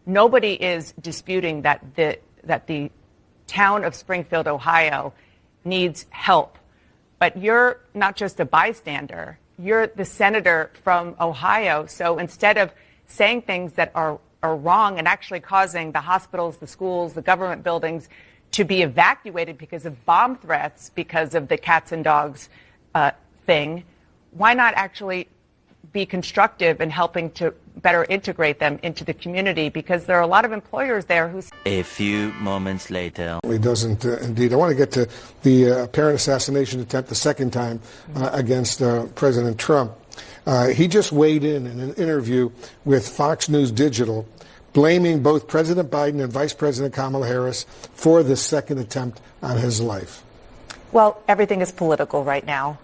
nobody is disputing that the town of Springfield, Ohio, needs help. But you're not just a bystander. You're the senator from Ohio. So instead of saying things that are wrong and actually causing the hospitals, the schools, the government buildings to be evacuated because of bomb threats, because of the cats and dogs thing, why not actually be constructive in helping to better integrate them into the community? Because there are a lot of employers there who... A few moments later. It doesn't, indeed. I want to get to the apparent assassination attempt the second time against President Trump. He just weighed in an interview with Fox News Digital, blaming both President Biden and Vice President Kamala Harris for this second attempt on his life. Well, everything is political right now.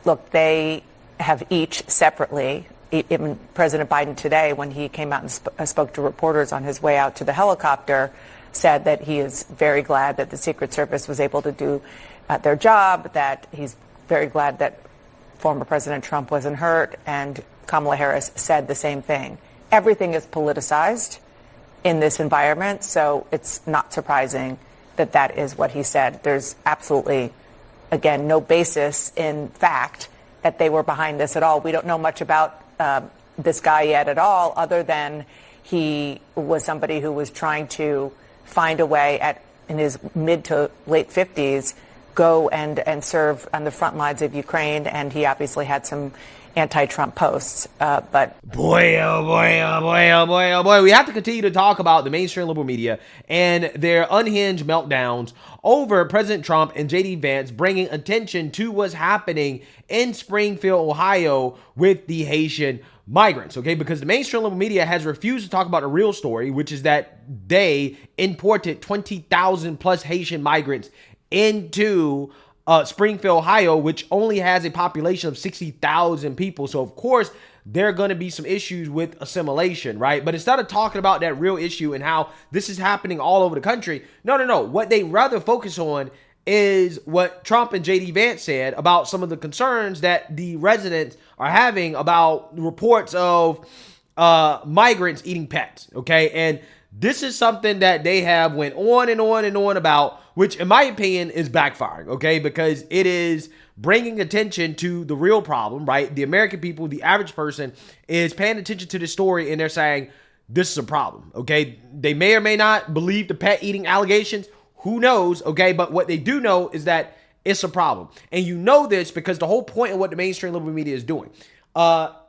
Look, they have each separately, even President Biden today, when he came out and spoke to reporters on his way out to the helicopter, said that he is very glad that the Secret Service was able to do their job, that he's very glad that former President Trump wasn't hurt, and Kamala Harris said the same thing. Everything is politicized in this environment, so it's not surprising that that is what he said. There's absolutely, again, no basis in fact that they were behind this at all. We don't know much about this guy yet at all, other than he was somebody who was trying to find a way in his mid to late 50s, go and serve on the front lines of Ukraine, and he obviously had some anti-Trump posts. But boy, oh boy, oh boy, oh boy, oh boy, we have to continue to talk about the mainstream liberal media and their unhinged meltdowns over President Trump and J.D. Vance bringing attention to what's happening in Springfield, Ohio with the Haitian migrants, okay? Because the mainstream liberal media has refused to talk about the real story, which is that they imported 20,000 plus Haitian migrants into Springfield, Ohio, which only has a population of 60,000 people. So, of course, there are going to be some issues with assimilation, right? But instead of talking about that real issue and how this is happening all over the country, no. What they rather focus on is what Trump and J.D. Vance said about some of the concerns that the residents are having about reports of migrants eating pets, okay? And this is something that they have went on and on and on about, which in my opinion is backfiring, okay? Because it is bringing attention to the real problem, right? The American people, the average person is paying attention to this story and they're saying, this is a problem, okay? They may or may not believe the pet eating allegations. Who knows, okay? But what they do know is that it's a problem. And you know this because the whole point of what the mainstream liberal media is doing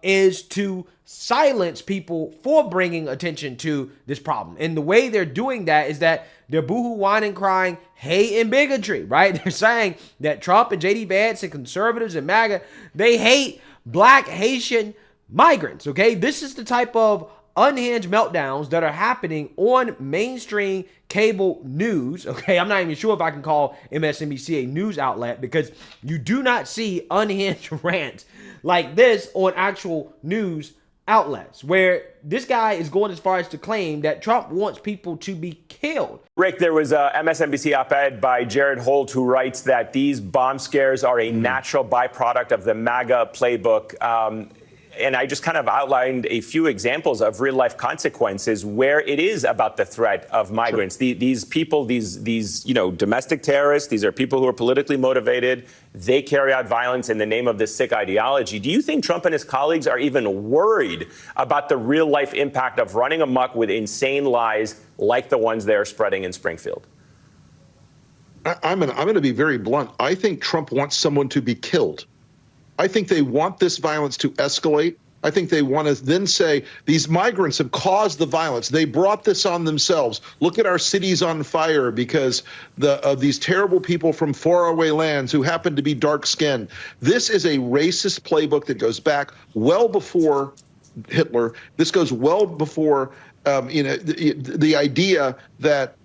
is to silence people for bringing attention to this problem. And the way they're doing that is that they're boohoo, whining, crying, hate, and bigotry, right? They're saying that Trump and J.D. Vance and conservatives and MAGA, they hate black Haitian migrants, okay? This is the type of unhinged meltdowns that are happening on mainstream cable news, okay? I'm not even sure if I can call MSNBC a news outlet because you do not see unhinged rants like this on actual news outlets, where this guy is going as far as to claim that Trump wants people to be killed. Rick, there was a MSNBC op-ed by Jared Holt who writes that these bomb scares are a natural byproduct of the MAGA playbook. And I just kind of outlined a few examples of real life consequences where it is about the threat of migrants. Sure. These people, these domestic terrorists, these are people who are politically motivated. They carry out violence in the name of this sick ideology. Do you think Trump and his colleagues are even worried about the real life impact of running amok with insane lies like the ones they're spreading in Springfield? I'm going to be very blunt. I think Trump wants someone to be killed. I think they want this violence to escalate. I think they want to then say these migrants have caused the violence. They brought this on themselves. Look at our cities on fire because of these terrible people from faraway lands who happen to be dark-skinned. This is a racist playbook that goes back well before Hitler. This goes well before the idea that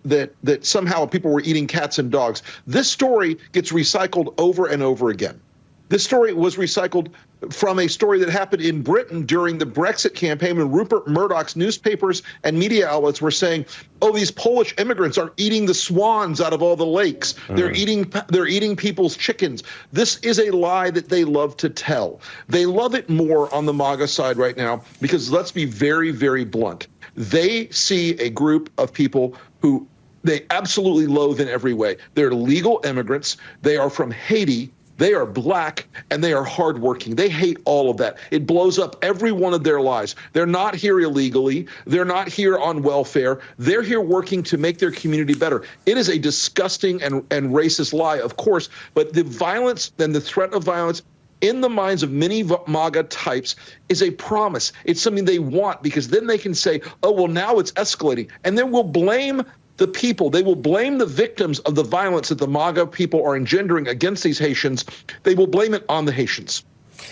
somehow people were eating cats and dogs. This story gets recycled over and over again. This story was recycled from a story that happened in Britain during the Brexit campaign when Rupert Murdoch's newspapers and media outlets were saying, oh, these Polish immigrants are eating the swans out of all the lakes. They're eating people's chickens. This is a lie that they love to tell. They love it more on the MAGA side right now because, let's be very, very blunt, they see a group of people who they absolutely loathe in every way. They're legal immigrants. They are from Haiti. They are black, and they are hardworking. They hate all of that. It blows up every one of their lives. They're not here illegally. They're not here on welfare. They're here working to make their community better. It is a disgusting and racist lie, of course, but the violence and the threat of violence in the minds of many MAGA types is a promise. It's something they want because then they can say, oh, well, now it's escalating. And then we'll blame the people. They will blame the victims of the violence that the MAGA people are engendering against these Haitians. They will blame it on the Haitians.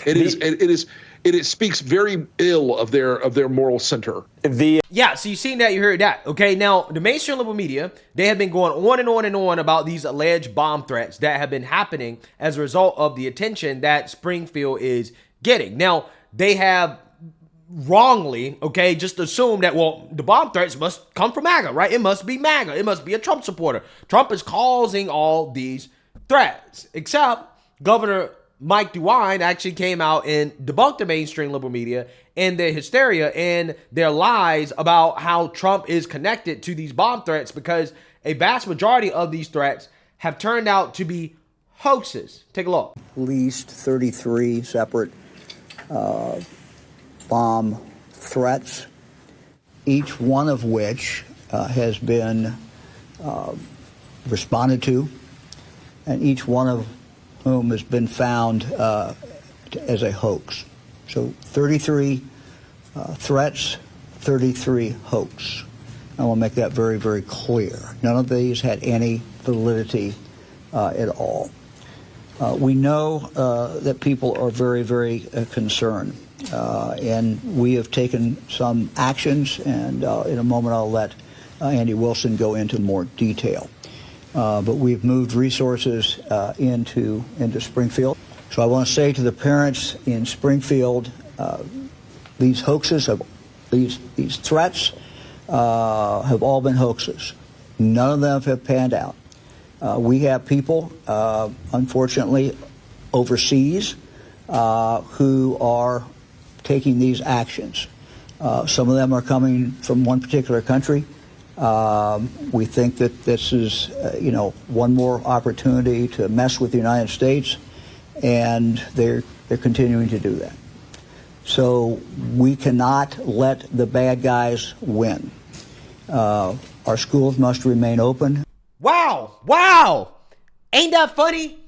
It speaks very ill of their moral center. Yeah, so you've seen that, you heard that. Okay, now the mainstream liberal media, they have been going on and on and on about these alleged bomb threats that have been happening as a result of the attention that Springfield is getting. Now, they have wrongly, okay, just assume that, well, the bomb threats must come from MAGA, right? It must be MAGA. It must be a Trump supporter. Trump is causing all these threats, except Governor Mike DeWine actually came out and debunked the mainstream liberal media and their hysteria and their lies about how Trump is connected to these bomb threats, because a vast majority of these threats have turned out to be hoaxes. Take a look. At least 33 separate bomb threats, each one of which has been responded to, and each one of whom has been found as a hoax. So 33 threats, 33 hoax. I want to make that very, very clear. None of these had any validity at all. We know that people are very, very concerned. And we have taken some actions, and in a moment I'll let Andy Wilson go into more detail. But we've moved resources into Springfield. So I want to say to the parents in Springfield, these hoaxes, these threats have all been hoaxes. None of them have panned out. We have people, unfortunately, overseas who are taking these actions. Some of them are coming from one particular country. We think that this is, one more opportunity to mess with the United States, and they're continuing to do that. So we cannot let the bad guys win. Our schools must remain open. Wow. Ain't that funny?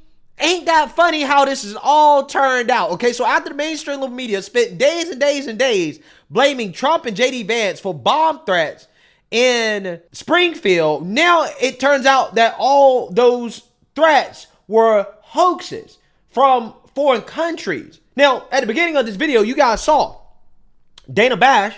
Ain't that funny how this is all turned out? Okay, so after the mainstream liberal media spent days and days and days blaming Trump and J.D. Vance for bomb threats in Springfield, now it turns out that all those threats were hoaxes from foreign countries. Now, at the beginning of this video, you guys saw Dana Bash.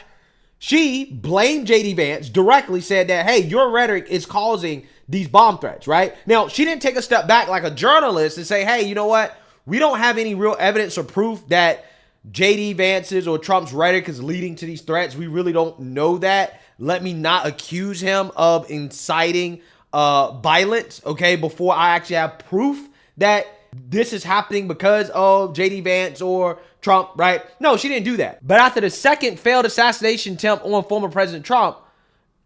She blamed J.D. Vance, directly said that, hey, your rhetoric is causing these bomb threats, right? Now, she didn't take a step back like a journalist and say, hey, you know what? We don't have any real evidence or proof that J.D. Vance's or Trump's rhetoric is leading to these threats. We really don't know that. Let me not accuse him of inciting violence, okay, before I actually have proof that this is happening because of J.D. Vance or Trump, right? No, she didn't do that. But after the second failed assassination attempt on former President Trump,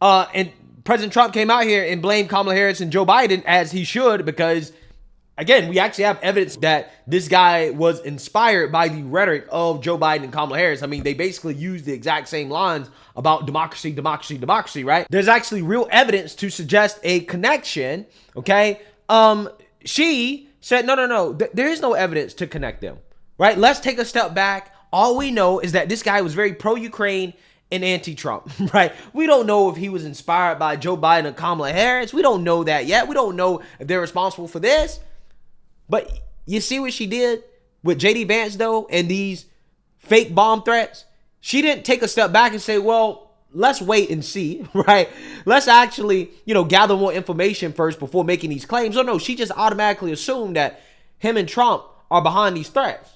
and President Trump came out here and blamed Kamala Harris and Joe Biden, as he should, because, again, we actually have evidence that this guy was inspired by the rhetoric of Joe Biden and Kamala Harris. I mean, they basically used the exact same lines about democracy, democracy, democracy, right? There's actually real evidence to suggest a connection, okay? She said, no, there is no evidence to connect them, right? Let's take a step back. All we know is that this guy was very pro-Ukraine and anti-Trump, right? We don't know if he was inspired by Joe Biden and Kamala Harris. We don't know that yet. We don't know if they're responsible for this. But you see what she did with J.D. Vance, though, and these fake bomb threats? She didn't take a step back and say, well, let's wait and see, right? Let's actually, gather more information first before making these claims. Oh, no, she just automatically assumed that him and Trump are behind these threats.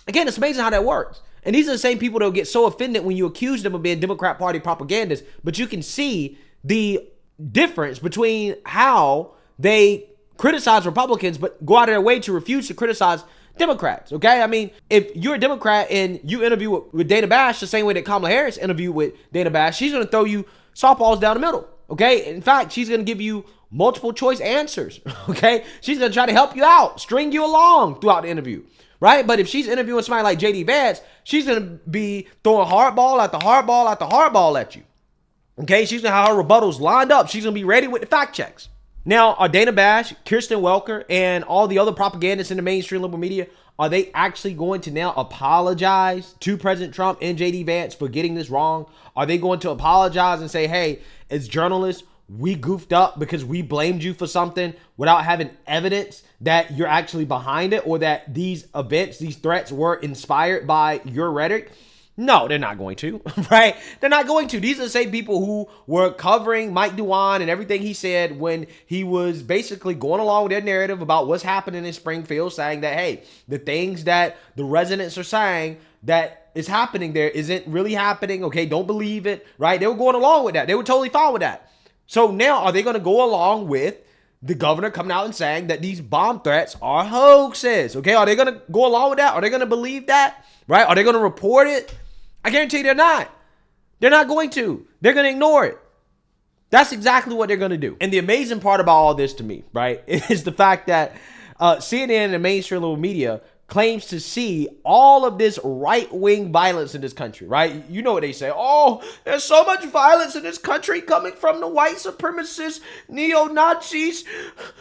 Again, it's amazing how that works. And these are the same people that will get so offended when you accuse them of being Democrat Party propagandists, but you can see the difference between how they criticize Republicans, but go out of their way to refuse to criticize Democrats, okay? I mean, if you're a Democrat and you interview with Dana Bash the same way that Kamala Harris interviewed with Dana Bash, she's going to throw you softballs down the middle, okay? In fact, she's going to give you multiple choice answers, okay? She's going to try to help you out, string you along throughout the interview, right? But if she's interviewing somebody like J.D. Vance, she's going to be throwing hardball after hardball after hardball at you, okay? She's going to have her rebuttals lined up. She's going to be ready with the fact checks. Now, are Dana Bash, Kirsten Welker, and all the other propagandists in the mainstream liberal media, are they actually going to now apologize to President Trump and J.D. Vance for getting this wrong? Are they going to apologize and say, hey, as journalists, we goofed up because we blamed you for something without having evidence that you're actually behind it, or that these events, these threats were inspired by your rhetoric? No, they're not going to, right? They're not going to. These are the same people who were covering Mike DeWine and everything he said when he was basically going along with their narrative about what's happening in Springfield, saying that, hey, the things that the residents are saying that is happening there isn't really happening. Okay, don't believe it, right? They were going along with that. They were totally fine with that. So now are they going to go along with the governor coming out and saying that these bomb threats are hoaxes? Okay, are they going to go along with that? Are they going to believe that, right? Are they going to report it? I guarantee they're not. They're not going to. They're going to ignore it. That's exactly what they're going to do. And the amazing part about all this to me, right, is the fact that CNN and the mainstream liberal media claims to see all of this right-wing violence in this country, right? You know what they say. Oh, there's so much violence in this country coming from the white supremacists, neo-Nazis,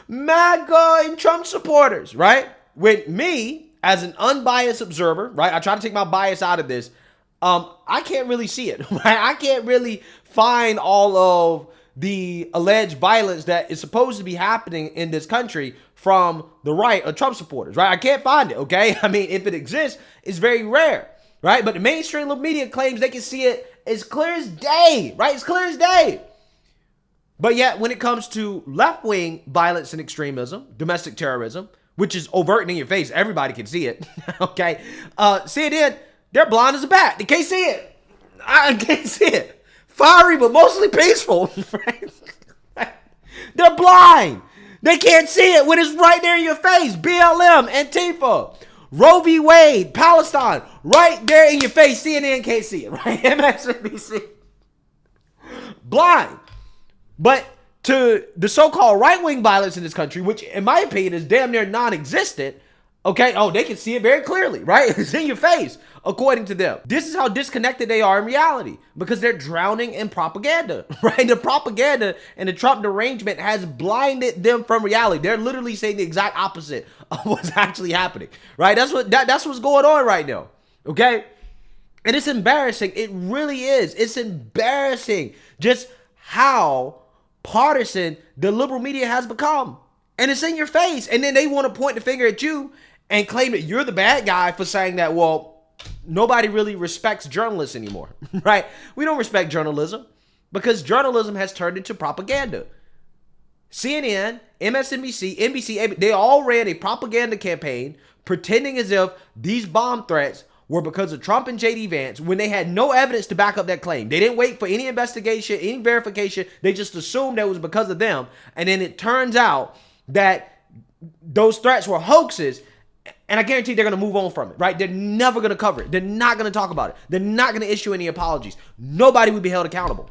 MAGA, and Trump supporters, right? With me, as an unbiased observer, right, I try to take my bias out of this, I can't really see it, right? I can't really find all of the alleged violence that is supposed to be happening in this country from the right or Trump supporters, right? I can't find it, okay? I mean, if it exists, it's very rare, right? But the mainstream media claims they can see it as clear as day, right? It's clear as day. But yet, when it comes to left-wing violence and extremism, domestic terrorism, which is overt and in your face, everybody can see it, okay? CNN, they're blind as a bat. They can't see it. I can't see it. Fiery, but mostly peaceful. They're blind. They can't see it when it's right there in your face. BLM, Antifa, Roe v. Wade, Palestine, right there in your face. CNN can't see it, right? MSNBC. Blind. But to the so-called right-wing violence in this country, which in my opinion is damn near non-existent, okay, oh, they can see it very clearly, right? It's in your face, according to them. This is how disconnected they are in reality, because they're drowning in propaganda, right? The propaganda and the Trump derangement has blinded them from reality. They're literally saying the exact opposite of what's actually happening, right? That's what's going on right now, okay? And it's embarrassing. It really is. It's embarrassing just how partisan the liberal media has become. And it's in your face. And then they want to point the finger at you and claim that you're the bad guy for saying that, well, nobody really respects journalists anymore, right? We don't respect journalism because journalism has turned into propaganda. CNN, MSNBC, NBC, they all ran a propaganda campaign pretending as if these bomb threats were because of Trump and J.D. Vance when they had no evidence to back up that claim. They didn't wait for any investigation, any verification. They just assumed that it was because of them. And then it turns out that those threats were hoaxes. And I guarantee they're going to move on from it, right? They're never going to cover it. They're not going to talk about it. They're not going to issue any apologies. Nobody will be held accountable.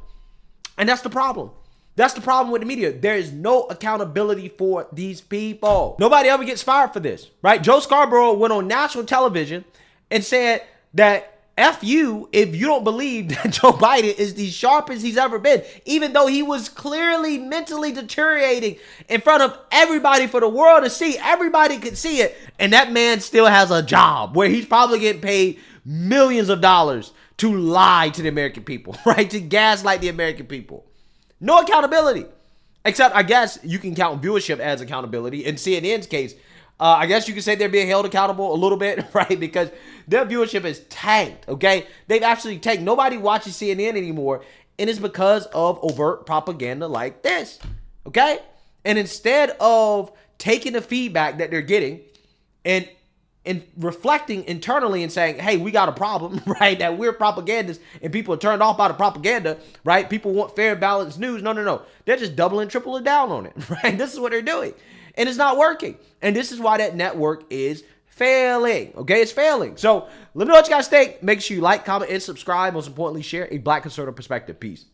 And that's the problem. That's the problem with the media. There is no accountability for these people. Nobody ever gets fired for this, right? Joe Scarborough went on national television and said that F you if you don't believe that Joe Biden is the sharpest he's ever been, even though he was clearly mentally deteriorating in front of everybody for the world to see. Everybody could see it. And that man still has a job where he's probably getting paid millions of dollars to lie to the American people, right? To gaslight the American people. No accountability. Except, I guess, you can count viewership as accountability. In CNN's case, I guess you could say they're being held accountable a little bit, right? Because their viewership is tanked, okay? They've actually tanked. Nobody watches CNN anymore, and it's because of overt propaganda like this, okay? And instead of taking the feedback that they're getting and and reflecting internally and saying, hey, we got a problem, right? That we're propagandists and people are turned off by the propaganda, right? People want fair, balanced news. No. They're just doubling, tripling down on it, right? This is what they're doing. And it's not working. And this is why that network is failing. Okay, it's failing. So let me know what you guys think. Make sure you like, comment, and subscribe. Most importantly, share a Black conservative perspective. Peace.